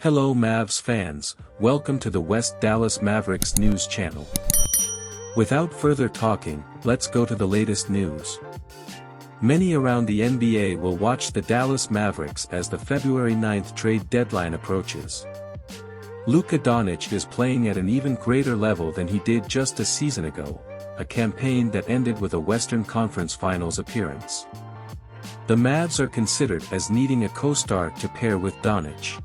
Hello Mavs fans, welcome to the West Dallas Mavericks news channel. Without further talking, let's go to the latest news. Many around the NBA will watch the Dallas Mavericks as the February 9th trade deadline approaches. Luka Doncic is playing at an even greater level than he did just a season ago, a campaign that ended with a Western Conference Finals appearance. The Mavs are considered as needing a co-star to pair with Doncic.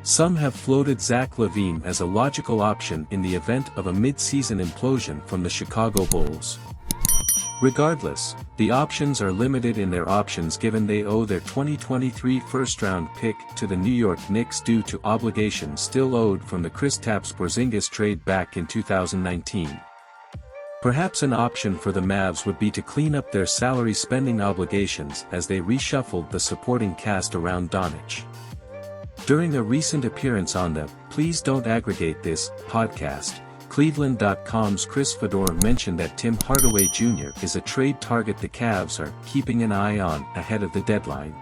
Some have floated Zach LaVine as a logical option in the event of a mid-season implosion from the Chicago Bulls. Regardless, the options are limited in their options given they owe their 2023 first-round pick to the New York Knicks due to obligations still owed from the Kristaps Porzingis trade back in 2019. Perhaps an option for the Mavs would be to clean up their salary spending obligations as they reshuffled the supporting cast around Doncic. During a recent appearance on the Please Don't Aggregate This podcast, Cleveland.com's Chris Fedor mentioned that Tim Hardaway Jr. is a trade target the Cavs are keeping an eye on ahead of the deadline.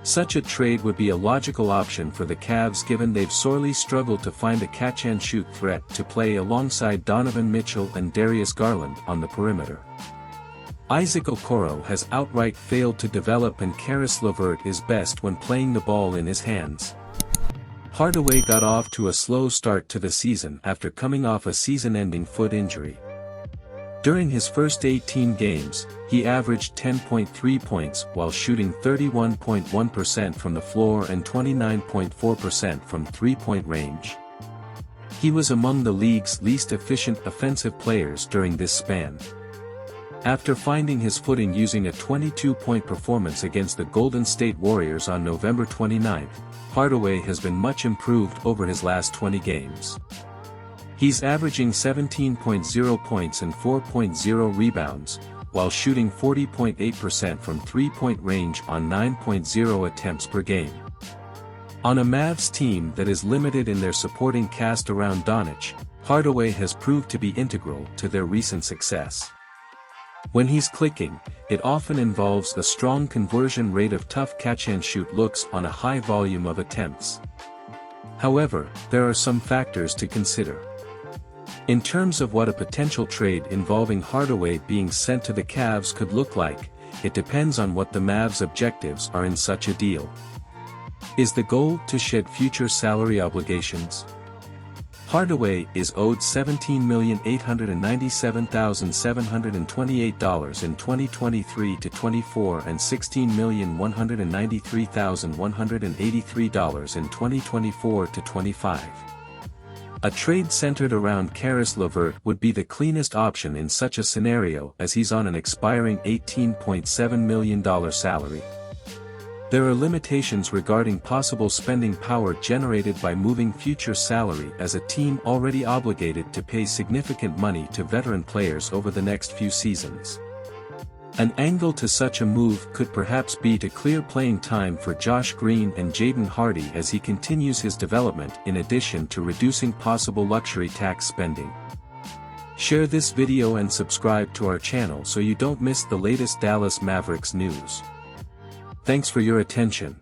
Such a trade would be a logical option for the Cavs given they've sorely struggled to find a catch-and-shoot threat to play alongside Donovan Mitchell and Darius Garland on the perimeter. Isaac Okoro has outright failed to develop and Caris LeVert is best when playing the ball in his hands. Hardaway got off to a slow start to the season after coming off a season-ending foot injury. During his first 18 games, he averaged 10.3 points while shooting 31.1% from the floor and 29.4% from three-point range. He was among the league's least efficient offensive players during this span. After finding his footing using a 22-point performance against the Golden State Warriors on November 29, Hardaway has been much improved over his last 20 games. He's averaging 17.0 points and 4.0 rebounds, while shooting 40.8% from three-point range on 9.0 attempts per game. On a Mavs team that is limited in their supporting cast around Doncic, Hardaway has proved to be integral to their recent success. When he's clicking, it often involves a strong conversion rate of tough catch-and-shoot looks on a high volume of attempts. However, there are some factors to consider. In terms of what a potential trade involving Hardaway being sent to the Cavs could look like, it depends on what the Mavs' objectives are in such a deal. Is the goal to shed future salary obligations? Hardaway is owed $17,897,728 in 2023-24 and $16,193,183 in 2024-25. A trade centered around Caris LeVert would be the cleanest option in such a scenario as he's on an expiring $18.7 million salary. There are limitations regarding possible spending power generated by moving future salary as a team already obligated to pay significant money to veteran players over the next few seasons. An angle to such a move could perhaps be to clear playing time for Josh Green and Jaden Hardy as he continues his development in addition to reducing possible luxury tax spending. Share this video and subscribe to our channel so you don't miss the latest Dallas Mavericks news. Thanks for your attention.